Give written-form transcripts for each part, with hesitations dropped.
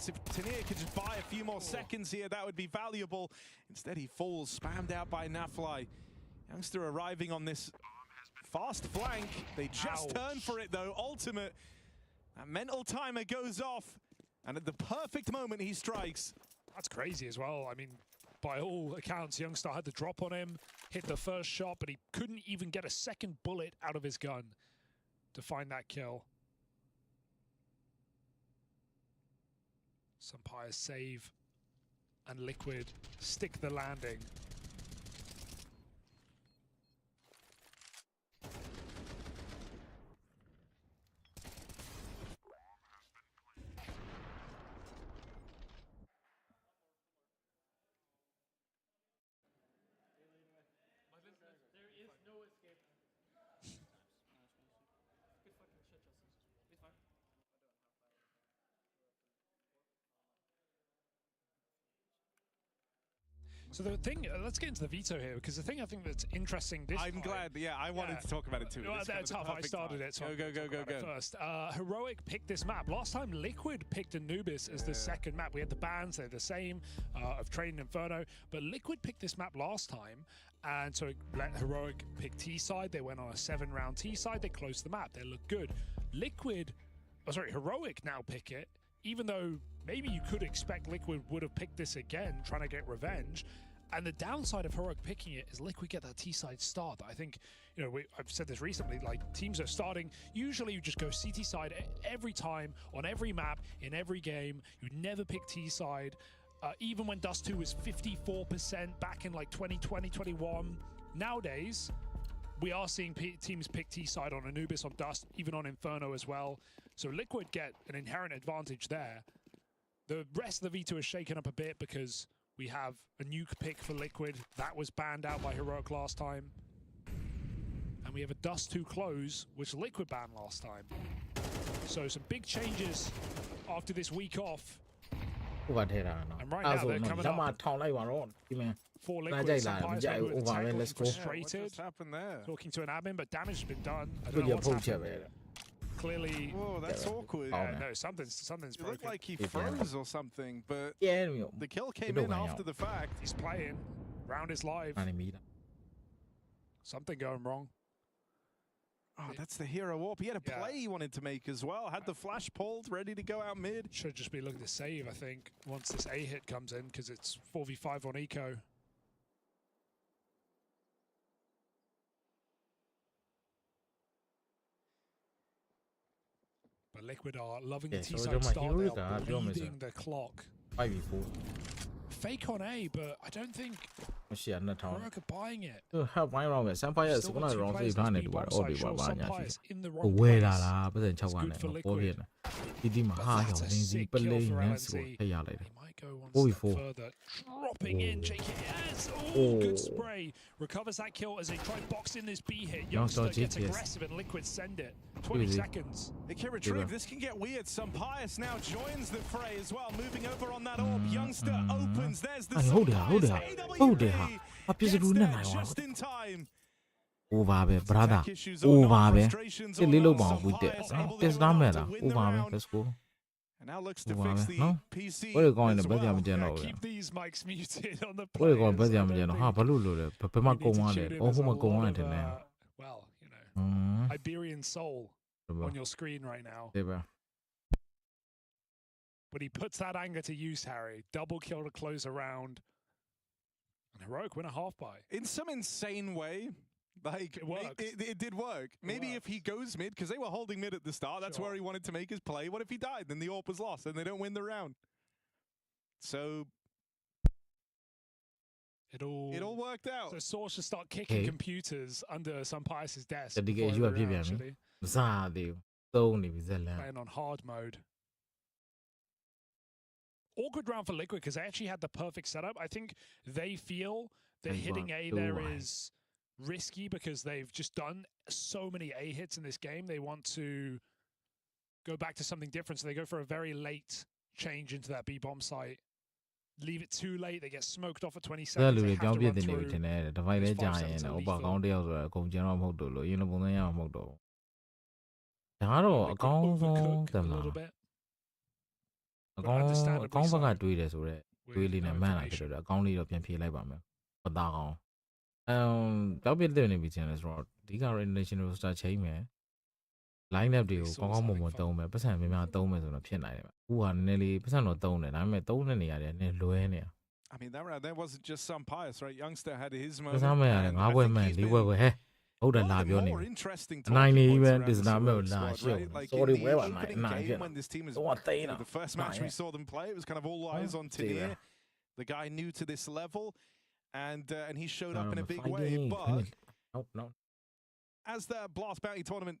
chance. If Tania could just buy a few more seconds here, that would be valuable. Instead, he falls, spammed out by Nafly. Youngster arriving on this fast flank. They just turn for it, though. Ultimate. That mental timer goes off. And at the perfect moment, he strikes. That's crazy as well. I mean, by all accounts, Youngstar had the drop on him, hit the first shot, but he couldn't even get a second bullet out of his gun to find that kill. Sumpire save, and Liquid stick the landing. There is no escape. Good fucking shit, Justin. It's fine. So the thing, let's get into the veto here, because the thing I think that's interesting this I'm glad, yeah, I wanted to talk about it too. Well, that's how I started it, so go. First, Heroic picked this map. Last time, Liquid picked Anubis as the second map. We had the bans, they're the same, of Train Inferno, but Liquid picked this map last time, and so it let Heroic pick T-side. They went on a 7-round T-side, they closed the map, they look good. Heroic now pick it, even though maybe you could expect Liquid would have picked this again, trying to get revenge. And the downside of Heroic picking it is Liquid get that T-side start. I think, you know, I've said this recently, like teams are starting, usually you just go CT side every time, on every map, in every game. You never pick T-side. Even when Dust 2 was 54% back in like 2020, 21. Nowadays, we are seeing teams pick T-side on Anubis, on Dust, even on Inferno as well. So Liquid get an inherent advantage there. The rest of the veto is shaken up a bit because we have a nuke pick for Liquid. That was banned out by Heroic last time. And we have a Dust 2 close, which Liquid banned last time. So some big changes after this week off. And right now they're coming up for Liquid. Let's go. Frustrated. What's happened there? Talking to an admin, but damage has been done. I don't know what's happened. Clearly, whoa, that's awkward. No, something's broken. It looked like he froze or something, but the kill came in after the fact. He's playing. Round is live. Something going wrong. Oh, that's the hero warp. He had a play he wanted to make as well. Had the flash pulled, ready to go out mid. Should just be looking to save, I think, once this A hit comes in, because it's 4v5 on eco. But Liquid are loving the T-side start. They are bleeding the clock. 5v4. Fake on A, but I don't think Heroic are buying it. Help my wrong. Sampire is one of the wrong things done it. What all the Sampires in the wrong place. It's good for Liquid. That's a sick kill for LNC. He might go one step further. Dropping in, JKS. Oh, good spray. Recovers that kill as they try to box in this B hit. Youngster gets aggressive and Liquid send it. 20 seconds. They can retrieve. This can get weird. Sumpire now joins the fray as well. Moving over on that orb. Youngster opens. There's the just in time. Over, brother. Over. A little bomb with that. There's not matter. Over, let's go. And now looks to fix the PC. Where are you going to Belgium General? Keep these mics muted on the Where are you going to Belgium General? Ha, Palulu. Papa go on it. Oh, who go on it now? Well, you know, Iberian soul on your screen right now. But he puts that anger to use, Harry. Double kill to close a round. And Heroic win a half by. In some insane way, like it did work. Maybe if he goes mid, because they were holding mid at the start, that's where he wanted to make his play. What if he died? Then the AWP was lost and they don't win the round. So it all worked out. So Source should start kicking computers under Sumpire's desk. Playing on hard mode. Awkward round for Liquid because they actually had the perfect setup. I think they feel that hitting A there is risky because they've just done so many A hits in this game. They want to go back to something different, so they go for a very late change into that B bomb site. Leave it too late, they get smoked off at 20 seconds. They have to run through. Overcooked a little bit. အကောင်းဘက်ကတွေးတယ်ဆိုတော့တွေးလေးနဲ့မှန်းလာဖြစ်တော့အကောင်းလေးတော့ပြန်ဖြေလိုက်ပါမယ်ပတာကောင်တောက်ပြတဲ့နေပြီချင်းလဲဆိုတော့အဓိက international star ချိန်မယ် line up တွေကိုကောင်းကောင်းမွန်မွန်သုံးမယ်ပတ်စံများများသုံးမယ်ဆိုတော့ဖြစ်နိုင်တယ်အခုကနည်းနည်းလေးပတ်စံတော့သုံးတယ်ဒါပေမဲ့သုံးတဲ့နေရာတွေနည်းလွဲနေတာ I mean, that wasn't just some pious, right? Youngster had his moment. ပတ်စံမဲ့ရတယ်၅ဘွဲမှန်၄ဘွဲပဲဟဲ့ဟုတ်တယ်လာပြောနေအနိုင်နေပဲဒီစနာမဲ့လာရှေ့ sorry ဝဲပါနိုင်ဖြစ်တော့တိန်းတာ The first match we saw them play, it was kind of all eyes on Tanir, the guy new to this level, and he showed up in a big way. But no. As the Blast Bounty tournament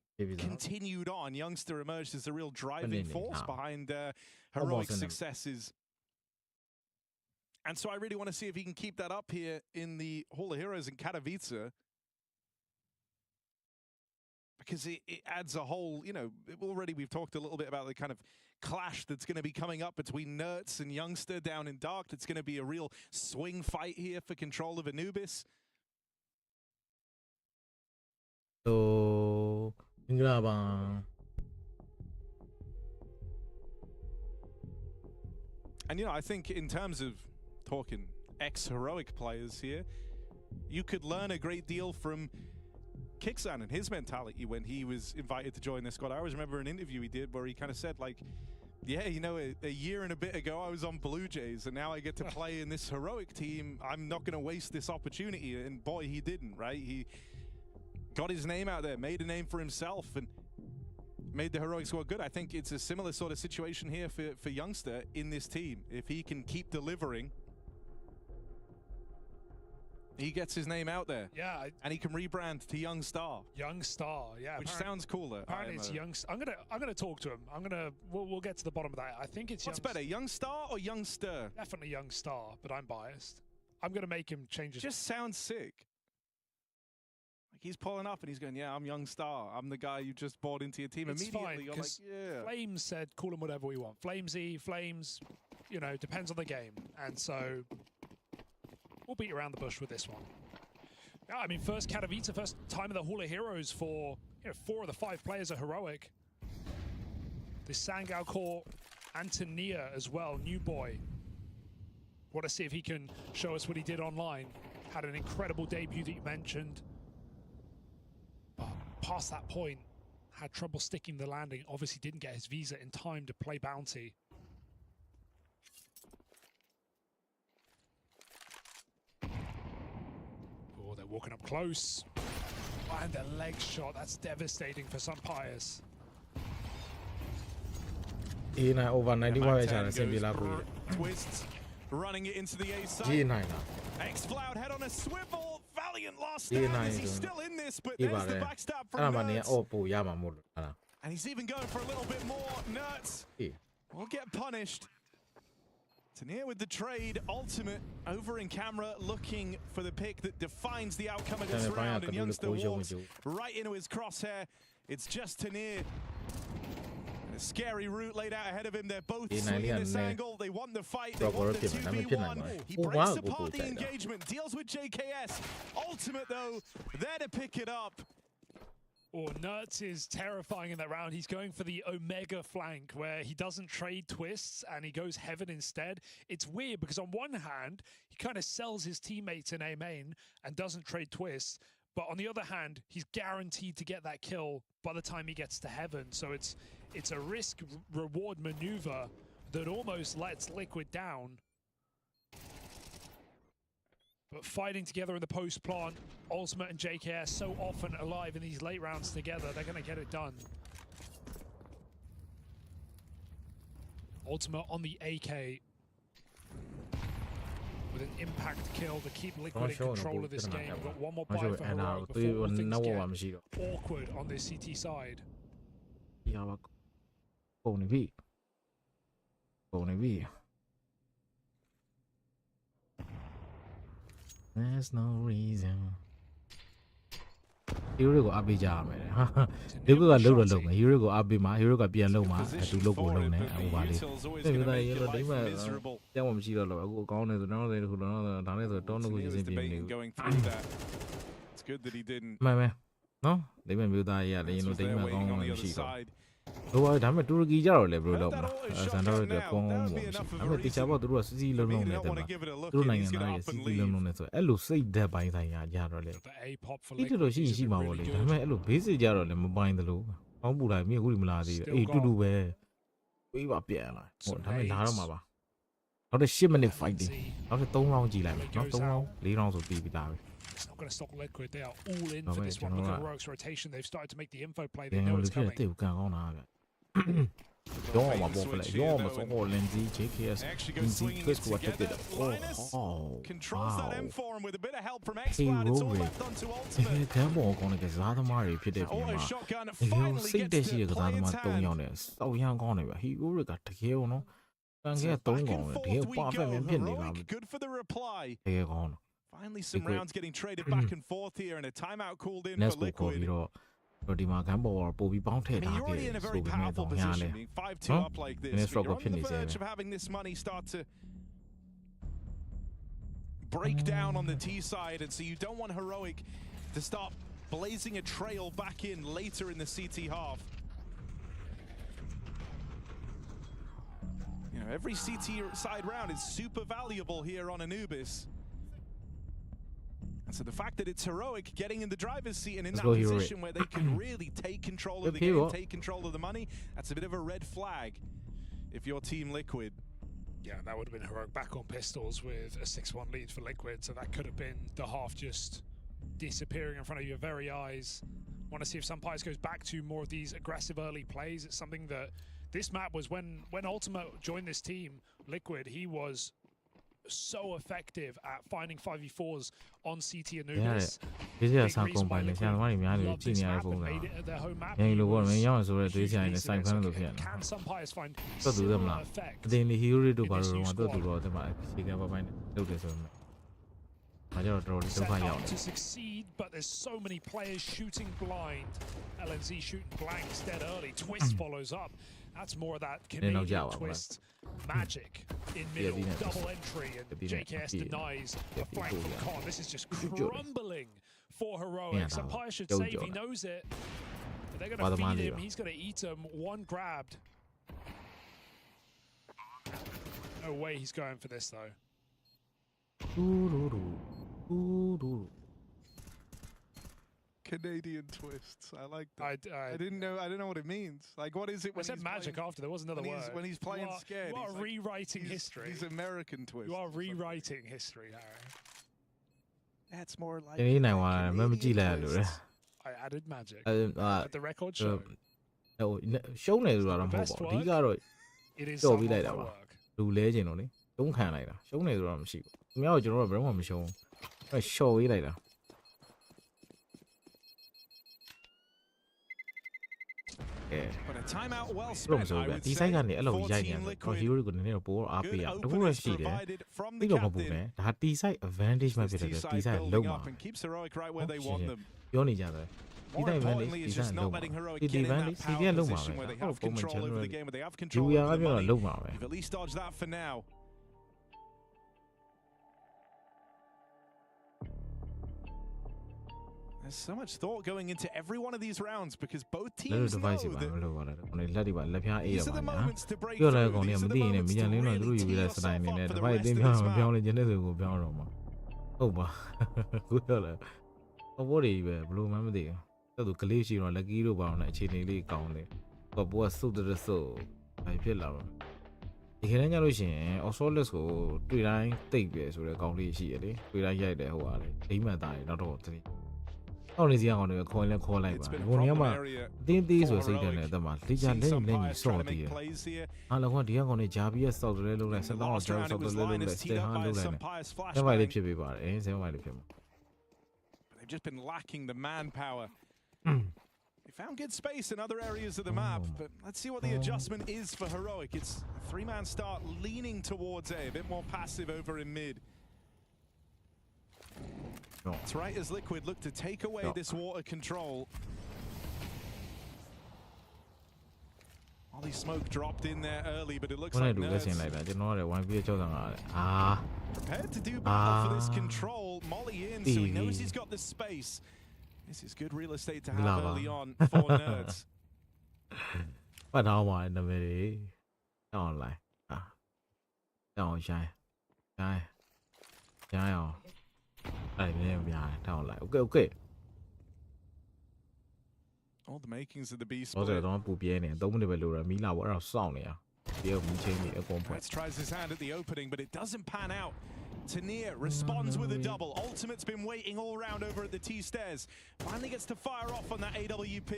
continued on, Youngster emerged as the real driving force behind heroic successes. And so I really want to see if he can keep that up here in the Hall of Heroes in Katowice. Because it adds a whole, already we've talked a little bit about the kind of clash that's going to be coming up between Nerds and Youngster down in Dark. It's going to be a real swing fight here for control of Anubis. So, and I think in terms of talking ex-heroic players here, you could learn a great deal from Kixan and his mentality when he was invited to join the squad. I always remember an interview he did where he kind of said, like, yeah, a year and a bit ago I was on Blue Jays and now I get to play in this heroic team. I'm not going to waste this opportunity. And boy, he didn't, right? He got his name out there, made a name for himself, and made the heroic squad good. I think it's a similar sort of situation here for Youngster in this team. If he can keep delivering, he gets his name out there. Yeah. And he can rebrand to Young Star. Young Star, yeah. Which sounds cooler. Apparently it's Young Star. I'm gonna talk to him. We'll get to the bottom of that. I think it's What's better, Young Star or Youngster? Definitely Young Star, but I'm biased. I'm gonna make him change it. Just sounds sick. Like he's pulling up and he's going, yeah, I'm Young Star. I'm the guy you just bought into your team. It's immediately. Fine, you're like, yeah. Flames said call him whatever we want. Flamesy, Flames, depends on the game. And so we'll beat around the bush with this one. Yeah, I mean, first Katowice, first time in the Hall of Heroes for 4 of the 5 players are heroic. This Sangao core, Antonia as well, new boy. Want to see if he can show us what he did online. Had an incredible debut that you mentioned. But past that point, had trouble sticking the landing. Obviously didn't get his visa in time to play Bounty. Oh, they're walking up close. And the leg shot, that's devastating for some Pious. over 91 chance Twists, running it into the A side. X-Floud head on a swivel. Valiant lost stand. Is he still in this? But there's the backstab from Nerds. And he's even going for a little bit more. Nerds will get punished. Tanir with the trade, ultimate over in camera, looking for the pick that defines the outcome of this round. And Youngster walks right into his crosshair. It's just Tanir. A scary route laid out ahead of him. They're both swinging this angle. They want the fight. They want the 2v1. He breaks apart the engagement, deals with JKS. Ultimate, though, there to pick it up. Oh, Nerds is terrifying in that round. He's going for the Omega flank where he doesn't trade twists and he goes Heaven instead. It's weird because on one hand, he kind of sells his teammates in A main and doesn't trade twists. But on the other hand, he's guaranteed to get that kill by the time he gets to Heaven. So it's a risk-reward maneuver that almost lets Liquid down. But fighting together in the post plant, Ultimate and JKS so often alive in these late rounds together, they're going to get it done. Ultimate on the AK with an impact kill to keep Liquid in control of this game. We've got one more buy for Heroic before things get awkward on this CT side. There's no reason. Hero go up jam ha. Hero go low me. Hero go up ma. Hero go pian low ma. Do low go low ne. Over le. Thế bây giờ nó đánh mà. Chắc mà chỉ là cái con này tụi nó đây tụi nó thằng này tụi nó cũng chỉ xem phim này. Mày no? Để mình biểu tài à. Để nó đánh mà con chỉ có. ဟိုဒါပေမဲ့တူရကီကြတော့လေဘယ်လို Heard လုပ်မ that လဲ auto ဆန်တော့ shotgun တဲ့ now. ကောင်း That ကောင်း would ပေါ့ be မရှိ enough ဘူး of ဒါ a ပေမဲ့တေချာ reason. ပေါ့သူတို့ကစီစီလုံး Maybe လုံး they နေ don't တယ် want မှာ to give it a look သူတို့ and နို he's င်ငံ gonna သား up တွေစီ and စီလုံး leave. လုံးနေဆိုအဲ့လိုစိတ်ဓာတ်ပိုင်းဆိုင်ရာကြတော့လေ The A pop for တိတူ Liquid တော့ရှိရင် is ရှိမှာပေါ့ really လေ good. ဒါပေမဲ့အဲ့လို basic ကြတော့လည်းမပိုင်သလိုအောင်းပူလိုက်မြေအခုဒီမလာသေးဘူးအေးတူတူပဲပေးပါပြန်လာဟိုဒါပေမဲ့လာတော့မှာပါနောက်တဲ့10 minute fighting နောက်တဲ့3 round ကြည့်လိုက်မယ်နော်3 round 4 round ဆိုပြီးပြီသားပဲ It's not going to stop Liquid. They are all in No, for mate, this you one. know Look at that. Heroic's rotation. They've started to make the info play. င They ယ် know လူ it's ဖြစ် coming. တဲ့ကန်ကောင်းတာဗျရောမှာပေါ့ဖလဲရောမှာစောလန်စီ JKS Actually goes Lindsay swinging Chris it ကိုတက်တယ် together. Linus 哦 controls that 哦 M4 and with a bit of help from Hey, X-Squad, it's all Rory. left onto ဒီ Ultimate. ကမ်းပေါ်ကောင်းတဲ့ကစားသမားတွေဖြစ်တဲ့ပြင် Auto မှာ shotgun တကယ် finally စိတ်တက် gets ရှိတဲ့ to ကစား play သမား its 3 hand. ယောက်နဲ့စောက်ရမ်းကောင်းတယ်ဗျဟီရိုတွေကတကယ်နော်တန်ကဲ So 3 back ကောင် and ပဲတ forth ကယ် we ပါဖက် go. မဖြစ်နေတာ Heroic, good for the reply. တကယ်ကောင်းတယ် Finally, some Liquid. rounds getting traded back and forth here, and a timeout called in Let's for go ခေါ် Liquid. ပြီးတော့ဒီမှာကမ်းပေါ်ပို့ပြီးပေါင်းထ I ည့် mean, ထား you're ခဲ့ already တယ် in a ဆို very ပေမဲ့ powerful တော့ညာလဲ position, being 5-2 Huh? up like And this. it's But you're on rocket the finish, verge yeah. of having this money start to break down on the T side, and so you don't want Heroic to start blazing a trail back in later in the CT half. You know, every CT side round is super valuable here on Anubis. And so the fact that it's Heroic getting in the driver's seat and in Let's that go Heroic. position where they can really take control of the Good game, Hero. take control of the money, that's a bit of a red flag if you're Team Liquid. Yeah, that would have been Heroic back on pistols with a 6-1 lead for Liquid. So that could have been the half just disappearing in front of your very eyes. Want to see if Sunpies goes back to more of these aggressive early plays. It's something that this map was when Ultimate joined this team, Liquid, he was so effective at finding 5v4s on CT Anubis. ဒီစရာစာကုန်ပိုင်းနဲ့ဆရာသမားတွေများတယ်ကြည့်နေရတဲ့ပုံစံ made it at their home map. ညင်လို့ပေါ့မ He င်း was ရောက်ဆိုတော့တွေးချင် hugely နေစိုက်ဖမ်းလို့ဖြစ် serious. နေ Can Sunpies find တော်သူတယ်မ similar လား effect? အတင်းဒီဟီရိုတွေတို့ဘာလို့တော့တော်သူတော့ဒီမှာအခြေခံပိုင်းနဲ့လုပ်တယ်ဆိုတော့ဒါကြတော့တော်တော်လေးဒု Set က္ခရောက် up တယ် to succeed, but there's so many players shooting blind. LNZ shooting blanks dead early. Twist follows up. That's more of that Canadian Jawa, Twist magic in middle, yeah, double entry, and JKS denies a flank from Con. This is just crumbling for Heroic. Sampire should save, he knows it. But they're going to feed him, he's going to eat him. One grabbed. No way he's going for this though. Canadian twists. I like that. I didn't know. I don't know what it means. Like, what is it I when said he's magic playing, after, there was another word. when he's playing scared? You are he's like- rewriting he's- history. He's American twist. You are or something. rewriting history, Harry. That's more like. ဒီနေ့နိုင်သွားတယ်မမကြည့်လိုက်ရလို့လေ I added magic. အဲ But the record show ဟိုရှုံးနေလို့တော့မဟုတ်ပါဘူးအဓိကတော့ it is Go some be of like my that, work. လူလဲကျင်တော့လေတုံးခံလိုက်တာရှုံးနေလို့တော့မရှိဘူးသူများကကျွန်တော်တို့ဘယ်တော့မှမရှုံးဘူးအဲရှော့ပေးလိုက်တာအဲ But a timeout well ဘယ်လို spent. မဆို I ဗျ would ဒီ say ဆိုင်ကနေအဲ့လို for ရိုက်နေ Team တယ် Liquid. ဟီရိုကိုနည်းနည်းတော့ပိုအားပေးရ Good တခုတော့ openness ရှိတယ် provided from ပြီး the တော့မပူ captain. ပဲဒါတီဆိုင် advantage မှဖြစ်တယ် This တီ T ဆိုင် side လုံး building မှာ up and keeps Heroic right where they want them. ပြောနေကြတယ်ဒီ More တိုင်း advantage importantly, တီ it's ဆိုင် just လုံး not မှာ letting Heroic ဒီ get in that advantage စီ power ကလုံးမှာပဲ position where they ဟုတ် have ပုံမှန် control over the generally game, where they have ဂျူ control ယာ over က the ပြောတာ money. လုံးမှာပဲ You've at least dodged that for now. There's so much thought going into every one of these rounds because both လက် teams တို့ know device ပါ that မလို့ပါလားကိုယ်လက်တွေပါလက်ဖျားအေးရ these are ပါ the ညာ moments to break ပြော through. တဲ့ကောင်လေး These မ are သိ the ရင်လည်း moments မြန် to လင်းတော့သူ really တို့ယူ tee တဲ့စတိုင် yourself နေ up နဲ့ for တ the ပိုက် rest သိ of မ်းပြော this င်းမ map. ပြောင်းလဲခြင်းတဲ့ဆိုကိုပြောင်းတော့မှာဟုတ်ပါကိုပြောတယ်ဘောတွေပဲဘလို့မှမသိဘူးတော်သူကလေးရှိတော့လက်ကီးတို့ပေါင်းနဲ့အခြေအနေလေးကောင်းတယ်ဟောဘောကစုတဲ့စုဘာဖြစ်လာတော့ဒီခဏညလို့ရှိရင် Osolus ကိုတွေ့တိုင်းတိတ်ပဲဆိုတဲ့ကောင်းလေးရှိရလေတွေ့တိုင်းရိုက်တယ်ဟိုဟာလေဒိမှန်သားတွေနောက်တော့သတိအော်နေစီကောင်တွေခေါ်ရင်လည်းခေါ်လိုက်ပါ It's been a ဟိုနေရာ problem မှာ area. အတင်းသေးဆိုစိတ်တယ်နဲ့အသက်မှာလိကြ Seen လက် some လက်ကြီး bias စော trying ့ to တည် make ရ plays here. အားလုံးကဒီကောင်တွေဂျာဘီရဲ့စောက်တယ်လုံးလိုက်စက်တော့ Last ကျောင်း round စော it က်တ was ယ်လုံးလိုက် Linus စ teed က် up ဟာ by လုံး a လိုက် Sunpire's ဆယ်မိုင်လေး flashbang. ဖြစ်ပေးပါတယ်ဆယ်မိုင်လေးဖြစ်မှာ They've just been lacking the manpower. They found good space in other areas of the map, but let's see what the adjustment is for Heroic. It's a three-man start leaning towards A bit more passive over in mid. That's right as Liquid look to take away this water control. Ollie Smoke dropped in there early, but it looks ဘယ် like နဲ့တူလက်ဆင် Nerds လိုက်တာကျွန်တော်ကလည်း 1P 65တဲ့အာ prepared to do battle for this control. Molly in, so he knows he's got the space. This is good real estate to have early on for Nerds. ပတ်ထားပါနာမည်တွေတောင်းလိုက်တောင်းဆိုင်အောင်အဲ့ဒီမြန်များတောင်းလိုက် okay All the makings of the beast. တော့ဆိုတော့ပူပြဲနေ3မိနစ်ပဲလိုရမီးလာပေါ့အဲ့တော့စောင့်နေရဒီမီးချင်းကြီးအကုန်ဖွင့် Let's tries his hand at the opening, but it doesn't pan out. Tanir responds with a double. Ultimate's been waiting all round over at the T stairs. Finally gets to fire off on that AWP.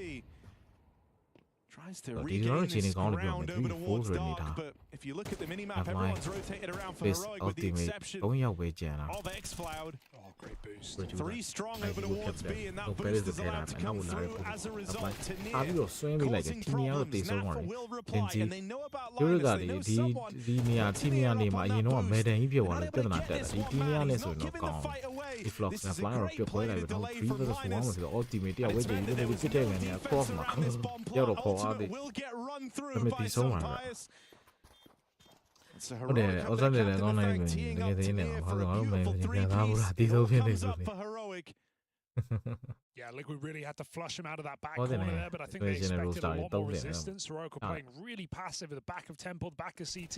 Tries to regain this ground over towards Dark, but if you look at the minimap, everyone's rotated around for Heroic with the exception of X-Cloud. Oh, great boost. 3 strong over towards B, and that boost is allowed to come through as a result. Tanir causing problems. Nafa will reply, and they know about Linus. They know someone. ဒီနေရာတီနီယာနေမှာအရင်တော့မဲတန်ကြီးပြောသွားတယ်ပြဿနာတက်တယ်ဒီတီနီယာနဲ့ဆိုရင်တော့ကောင်းဒီ flux နဲ့ fly တော့ပြတ်ပွဲလိုက်တော့3 versus 1မှာဆိုတော့ ultimate တယောက်ဝေးတယ်ဒီလိုပြစ်တဲ့ကနေ cross မှာရောက်တော့ပေါ်အားတယ် will get run through Let me by be some someone. bias. It's aဟုတ်တယ် heroic ဩ up စ the နေလည်းကောင်း captain နိုင် flank, ပြီ teeing င up ယ်သေးနေ Tanir တော့ for ဘာ a လို့ငါတို့မဲ beautiful နေကြတာဘူး three-piece. လားဒီဆုံးဖြစ်နေ Thumbs ဆို up နေ for Heroic. Yeah, Liquid really had to flush him out of that back Wasn't corner it? there, but I think they General expected a started lot more doubling them. resistance. Heroic were playing really passive at the back of Temple, the back of CT.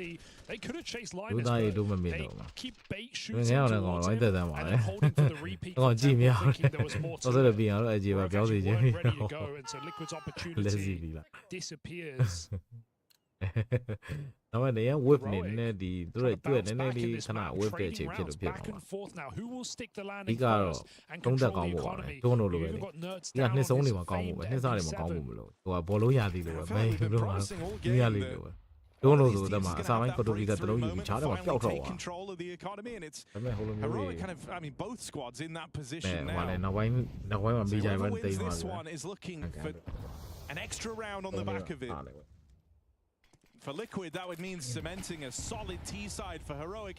They could have chased လူ Linus, သားရေး but တို့မမေ့ they တော့မှာ keep bait င shooting ယ်အောင်လည်းကောင်း towards ဝို him င်းတက်တယ်မှာ and လေ then holding for the repeat ကော from င်းကြည့်မြ Temple, thinking there was more တော့ to ဆို it. တော့ပြီးအောင်အကြီးပါ Heroic ပြောစီ actually ခြင်း weren't ပြီး ready to တော့ go, and so Liquid's လက်စီ opportunity ပြီလား disappears. နောက်မှနေရ whip နေ Heroic နည်းဒီသူ trying တို့ to တွေ့ bounce နည်းနည်း back in လေး this ခဏ map, whip တဲ့ trading ချိန်ဖြစ် rounds လို့ဖြစ် back တော့ and forth now. Who will stick the ဒီ landing ကတော့ first and သုံးသက် control ကောင်း the ဖို့ပါလေ economy? ဒုံတို့လိုပဲ We've လေ got nerds ဒီက down နှစ် on ဆုံး this နေမှာကောင်းဖို့ famed ပဲနှစ်စားနေမှာကောင်း MB7. ဖို့မလို့ဟိုကဘောလုံးရသည်လိုပဲ I မ feel like င်း they've တို့ been က promising all ဒီရ game လေး that လိုပဲ all ဒုံလို့ these ဆို teams တဲ့မှာ are အ gonna စာ have ပိုင်း that ကတူတီကတ breakthrough လုံးယူ moment ချား and တယ်မှာပျောက် finally တော့ take သွား control of the economy, and it's ဒါပေမဲ့ဟိုလိုမျိုး Heroic တွေ kind of, I mean, both squads in that အဲ position ဟို now. လည်းနောက်ပိုင်းမှာ So မိကြိုင် whoever ပဲတိတ် wins သွား this တယ် one is looking for an extra round on the back of it. For Liquid, that would mean cementing a solid T side. For Heroic,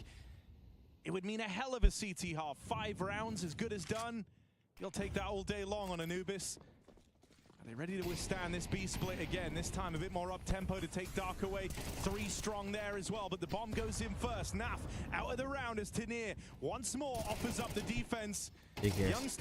it would mean a hell of a CT half. 5 rounds, as good as done. You'll take that all day long on Anubis. Are they ready to withstand this B split again? This time a bit more up tempo to take Dark away. 3 strong there as well, but the bomb goes in first. Naf out of the round as Tanir once more offers up the defense. Youngster